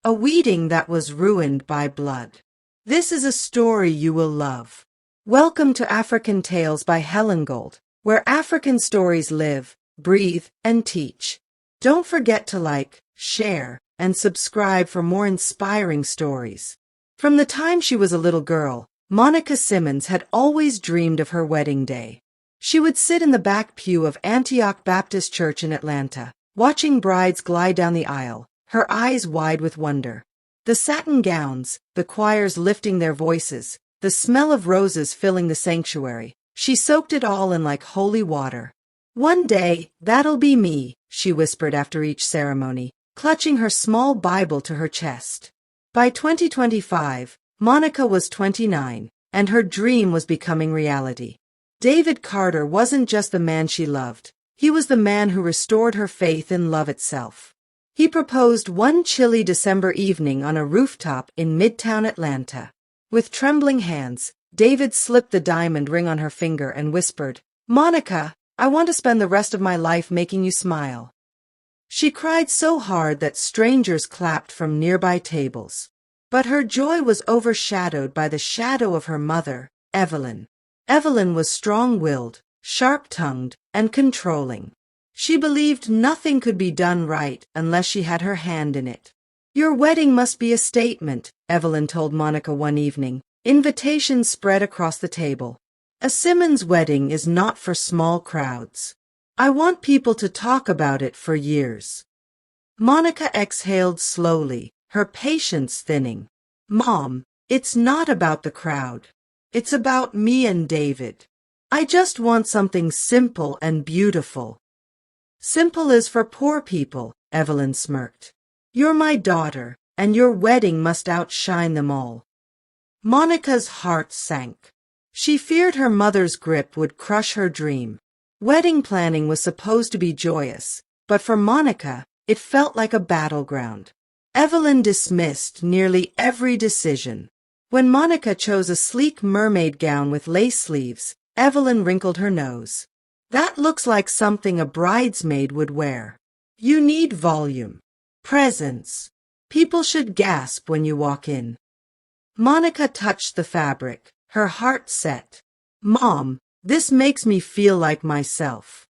A wedding that was ruined by blood. This is a story you will love. Welcome to African Tales by Helen Gold, where African stories live, breathe, and teach. Don't forget to like, share, and subscribe for more inspiring stories. From the time she was a little girl, Monica Simmons had always dreamed of her wedding day. She would sit in the back pew of Antioch Baptist Church in Atlanta, watching brides glide down the aisle, her eyes wide with wonder. The satin gowns, the choirs lifting their voices, the smell of roses filling the sanctuary. She soaked it all in like holy water. "One day, that'll be me," she whispered after each ceremony, clutching her small Bible to her chest. By 2025, Monica was 29, and her dream was becoming reality. David Carter wasn't just the man she loved. He was the man who restored her faith in love itself. He proposed one chilly December evening on a rooftop in Midtown Atlanta. With trembling hands, David slipped the diamond ring on her finger and whispered, "Monica, I want to spend the rest of my life making you smile." She cried so hard that strangers clapped from nearby tables. But her joy was overshadowed by the shadow of her mother, Evelyn. Evelyn was strong-willed, sharp-tongued, and controlling. She believed nothing could be done right unless she had her hand in it. "Your wedding must be a statement," Evelyn told Monica one evening. Invitations spread across the table. "A Simmons wedding is not for small crowds. I want people to talk about it for years." Monica exhaled slowly, her patience thinning. "Mom, it's not about the crowd. It's about me and David. I just want something simple and beautiful." "Simple is for poor people," Evelyn smirked. "You're my daughter, and your wedding must outshine them all." Monica's heart sank. She feared her mother's grip would crush her dream. Wedding planning was supposed to be joyous, but for Monica, it felt like a battleground. Evelyn dismissed nearly every decision. When Monica chose a sleek mermaid gown with lace sleeves, Evelyn wrinkled her nose. "That looks like something a bridesmaid would wear. You need volume. Presence. People should gasp when you walk in." Monica touched the fabric, her heart set. "Mom, this makes me feel like myself."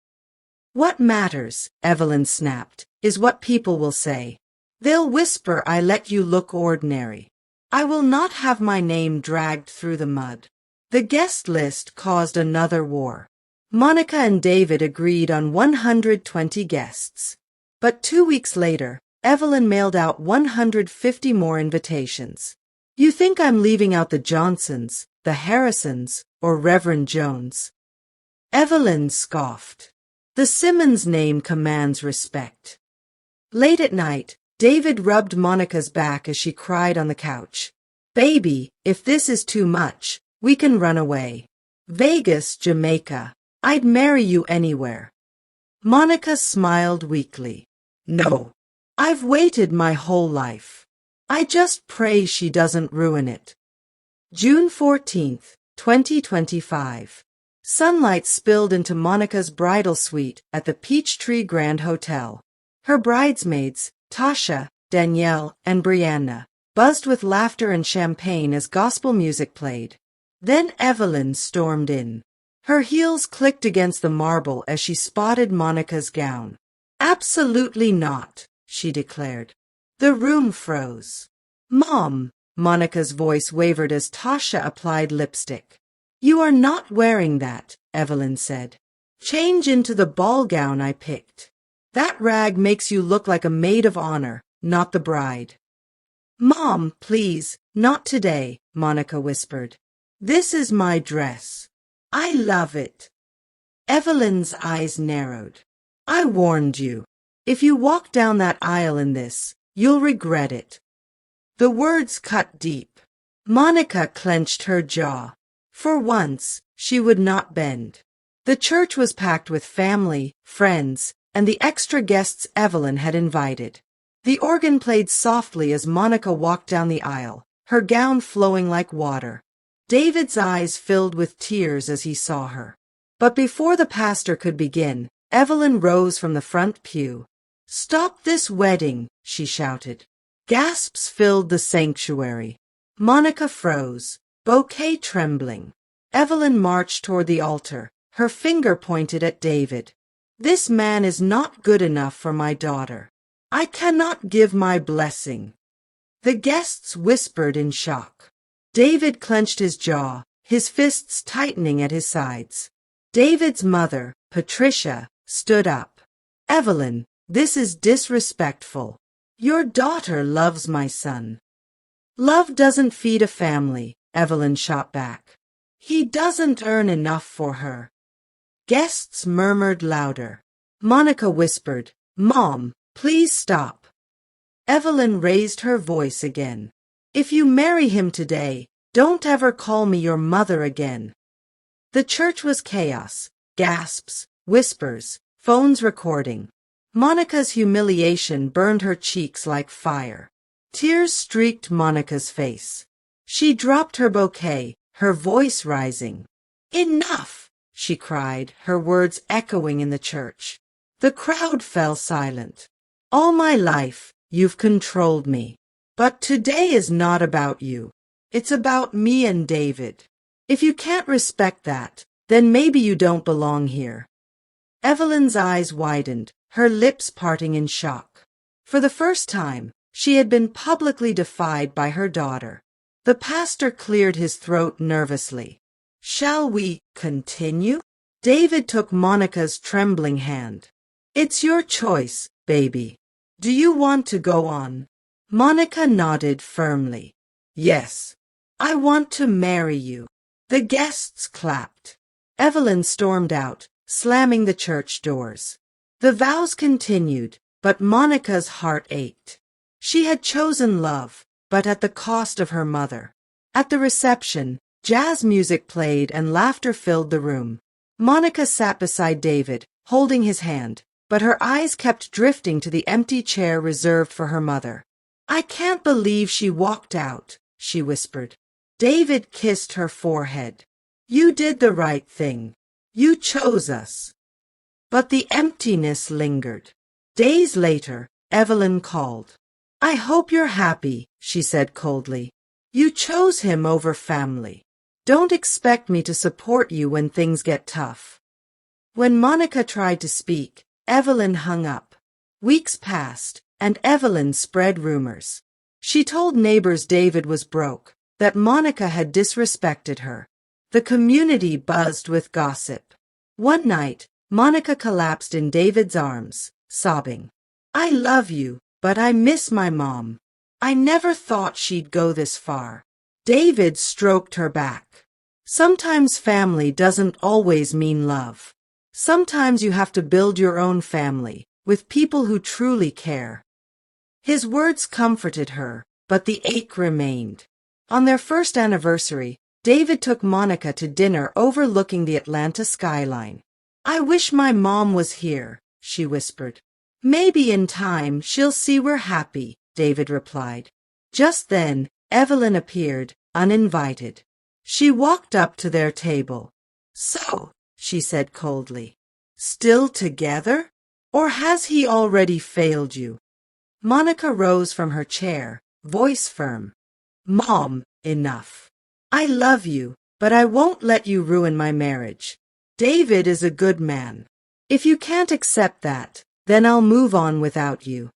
"What matters," Evelyn snapped, "is what people will say. They'll whisper I let you look ordinary. I will not have my name dragged through the mud." The guest list caused another war. Monica and David agreed on 120 guests. But 2 weeks later, Evelyn mailed out 150 more invitations. "You think I'm leaving out the Johnsons, the Harrisons, or Reverend Jones?" Evelyn scoffed. "The Simmons name commands respect." Late at night, David rubbed Monica's back as she cried on the couch. "Baby, if this is too much, we can run away. Vegas, Jamaica. I'd marry you anywhere." Monica smiled weakly. "No. I've waited my whole life. I just pray she doesn't ruin it." June 14th, 2025. Sunlight spilled into Monica's bridal suite at the Peachtree Grand Hotel. Her bridesmaids, Tasha, Danielle, and Brianna, buzzed with laughter and champagne as gospel music played. Then Evelyn stormed in. Her heels clicked against the marble as she spotted Monica's gown. "Absolutely not," she declared. The room froze. "Mom," Monica's voice wavered as Tasha applied lipstick. "You are not wearing that," Evelyn said. "Change into the ball gown I picked. That rag makes you look like a maid of honor, not the bride." "Mom, please, not today," Monica whispered. "This is my dress. I love it." Evelyn's eyes narrowed. "I warned you. If you walk down that aisle in this, you'll regret it." The words cut deep. Monica clenched her jaw. For once, she would not bend. The church was packed with family, friends, and the extra guests Evelyn had invited. The organ played softly as Monica walked down the aisle, her gown flowing like water. David's eyes filled with tears as he saw her. But before the pastor could begin, Evelyn rose from the front pew. "Stop this wedding," she shouted. Gasps filled the sanctuary. Monica froze, bouquet trembling. Evelyn marched toward the altar, her finger pointed at David. This man is not good enough for my daughter. I cannot give my blessing. The guests whispered in shock. David clenched his jaw, his fists tightening at his sides. David's mother, Patricia, stood up. Evelyn, this is disrespectful. Your daughter loves my son. Love doesn't feed a family, Evelyn shot back. He doesn't earn enough for her. Guests murmured louder. Monica whispered, Mom, please stop. Evelyn raised her voice again. If you marry him today, don't ever call me your mother again. The church was chaos, gasps, whispers, phones recording. Monica's humiliation burned her cheeks like fire. Tears streaked Monica's face. She dropped her bouquet, her voice rising. Enough, she cried, her words echoing in the church. The crowd fell silent. All my life, you've controlled me. But today is not about you. It's about me and David. If you can't respect that, then maybe you don't belong here. Evelyn's eyes widened, her lips parting in shock. For the first time, she had been publicly defied by her daughter. The pastor cleared his throat nervously. Shall we continue? David took Monica's trembling hand. It's your choice, baby. Do you want to go on? Monica nodded firmly. Yes. I want to marry you. The guests clapped. Evelyn stormed out, slamming the church doors. The vows continued, but Monica's heart ached. She had chosen love, but at the cost of her mother. At the reception, jazz music played and laughter filled the room. Monica sat beside David, holding his hand, but her eyes kept drifting to the empty chair reserved for her mother. I can't believe she walked out, she whispered. David kissed her forehead. You did the right thing. You chose us. But the emptiness lingered. Days later, Evelyn called. I hope you're happy, she said coldly. You chose him over family. Don't expect me to support you when things get tough. When Monica tried to speak, Evelyn hung up. Weeks passed, and Evelyn spread rumors. She told neighbors David was broke, that Monica had disrespected her. The community buzzed with gossip. One night, Monica collapsed in David's arms, sobbing. I love you, but I miss my mom. I never thought she'd go this far. David stroked her back. Sometimes family doesn't always mean love. Sometimes you have to build your own family, with people who truly care. His words comforted her, but the ache remained. On their first anniversary, David took Monica to dinner overlooking the Atlanta skyline. I wish my mom was here, she whispered. Maybe in time she'll see we're happy, David replied. Just then, Evelyn appeared, uninvited. She walked up to their table. So, she said coldly, still together? Or has he already failed you? Monica rose from her chair, voice firm. Mom, enough. I love you, but I won't let you ruin my marriage. David is a good man. If you can't accept that, then I'll move on without you.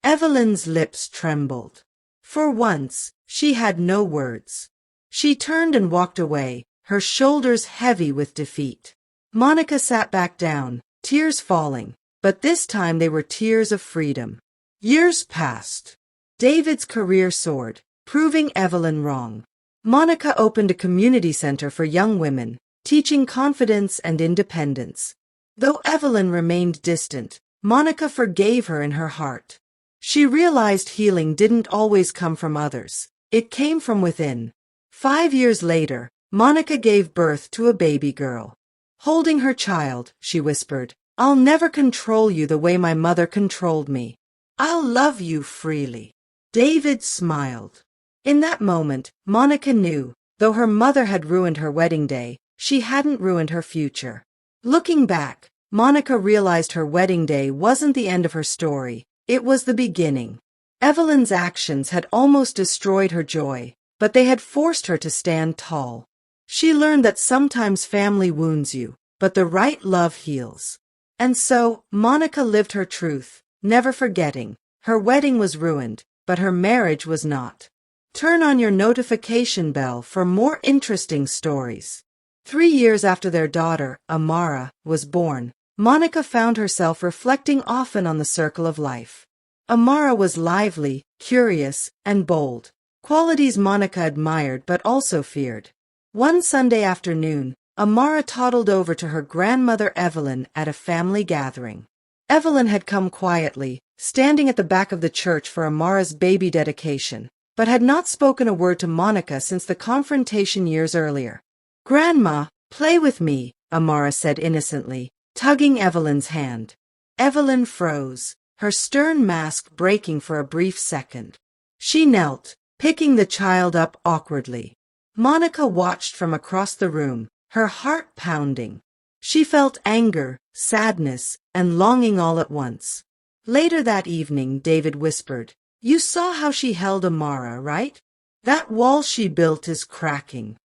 Evelyn's lips trembled. For once, she had no words. She turned and walked away, her shoulders heavy with defeat. Monica sat back down, tears falling, but this time they were tears of freedom. Years passed. David's career soared, proving Evelyn wrong. Monica opened a community center for young women, teaching confidence and independence. Though Evelyn remained distant, Monica forgave her in her heart. She realized healing didn't always come from others. It came from within. 5 years later, Monica gave birth to a baby girl. Holding her child, she whispered, I'll never control you the way my mother controlled me. I'll love you freely. David smiled. In that moment, Monica knew, though her mother had ruined her wedding day, she hadn't ruined her future. Looking back, Monica realized her wedding day wasn't the end of her story, it was the beginning. Evelyn's actions had almost destroyed her joy, but they had forced her to stand tall. She learned that sometimes family wounds you, but the right love heals. And so, Monica lived her truth, never forgetting. Her wedding was ruined, but her marriage was not. Turn on your notification bell for more interesting stories. 3 years after their daughter, Amara, was born, Monica found herself reflecting often on the circle of life. Amara was lively, curious, and bold, qualities Monica admired but also feared. One Sunday afternoon, Amara toddled over to her grandmother Evelyn at a family gathering. Evelyn had come quietly, standing at the back of the church for Amara's baby dedication, but had not spoken a word to Monica since the confrontation years earlier. "Grandma, play with me," Amara said innocently, tugging Evelyn's hand. Evelyn froze, her stern mask breaking for a brief second. She knelt, picking the child up awkwardly. Monica watched from across the room, her heart pounding. She felt anger, sadness, and longing all at once. Later that evening, David whispered, "You saw how she held Amara, right? That wall she built is cracking."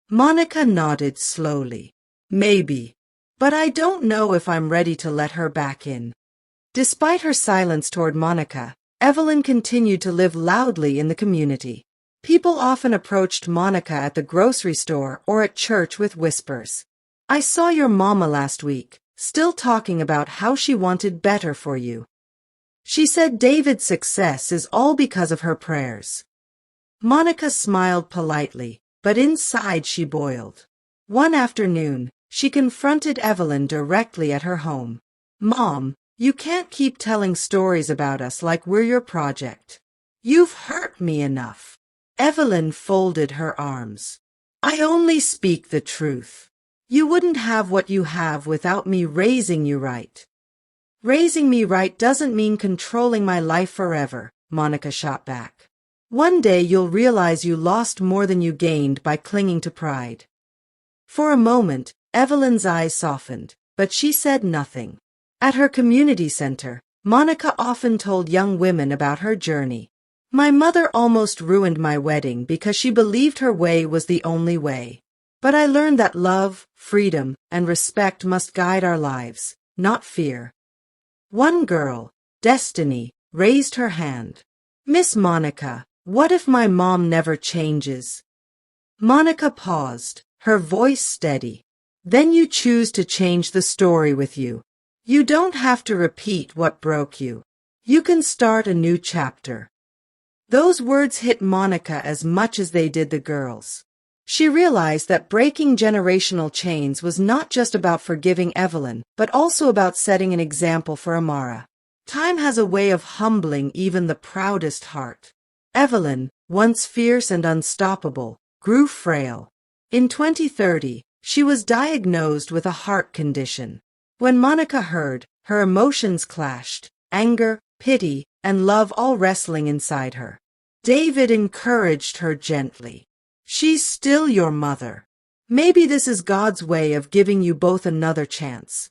Monica nodded slowly. "Maybe. But I don't know if I'm ready to let her back in." Despite her silence toward Monica, Evelyn continued to live loudly in the community. People often approached Monica at the grocery store or at church with whispers. "I saw your mama last week, still talking about how she wanted better for you. She said David's success is all because of her prayers." Monica smiled politely, but inside she boiled. One afternoon, she confronted Evelyn directly at her home. "Mom, you can't keep telling stories about us like we're your project. You've hurt me enough." Evelyn folded her arms. "I only speak the truth. You wouldn't have what you have without me raising you right." "Raising me right doesn't mean controlling my life forever," Monica shot back. "One day you'll realize you lost more than you gained by clinging to pride." For a moment, Evelyn's eyes softened, but she said nothing. At her community center, Monica often told young women about her journey. "My mother almost ruined my wedding because she believed her way was the only way. But I learned that love, freedom, and respect must guide our lives, not fear." One girl, Destiny, raised her hand. "Miss Monica, what if my mom never changes?" Monica paused, her voice steady. "Then you choose to change the story with you. You don't have to repeat what broke you. You can start a new chapter." Those words hit Monica as much as they did the girls. She realized that breaking generational chains was not just about forgiving Evelyn, but also about setting an example for Amara. Time has a way of humbling even the proudest heart. Evelyn, once fierce and unstoppable, grew frail. In 2030, she was diagnosed with a heart condition. When Monica heard, her emotions clashed, anger, pity, and love all wrestling inside her. David encouraged her gently. "She's still your mother. Maybe this is God's way of giving you both another chance."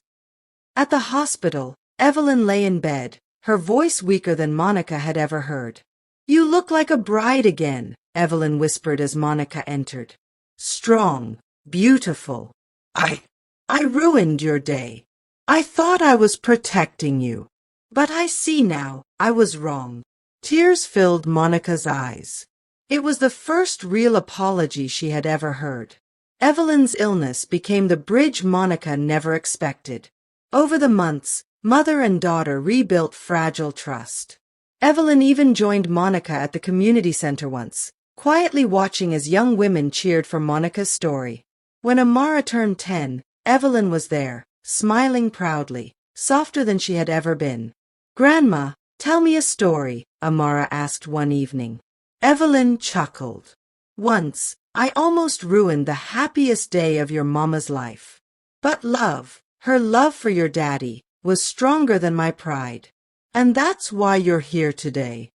At the hospital, Evelyn lay in bed, her voice weaker than Monica had ever heard. "You look like a bride again," Evelyn whispered as Monica entered. "Strong, beautiful. I ruined your day. I thought I was protecting you. But I see now, I was wrong." Tears filled Monica's eyes. It was the first real apology she had ever heard. Evelyn's illness became the bridge Monica never expected. Over the months, mother and daughter rebuilt fragile trust. Evelyn even joined Monica at the community center once, quietly watching as young women cheered for Monica's story. When Amara turned 10, Evelyn was there, smiling proudly, softer than she had ever been. "Grandma, tell me a story," Amara asked one evening. Evelyn chuckled. "Once, I almost ruined the happiest day of your mama's life. But love, her love for your daddy, was stronger than my pride. And that's why you're here today."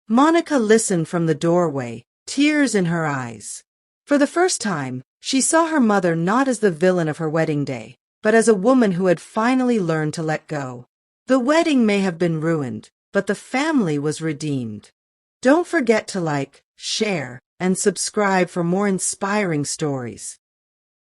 Monica listened from the doorway, tears in her eyes. For the first time, she saw her mother not as the villain of her wedding day, but as a woman who had finally learned to let go. The wedding may have been ruined, but the family was redeemed. Don't forget to like, share, and subscribe for more inspiring stories.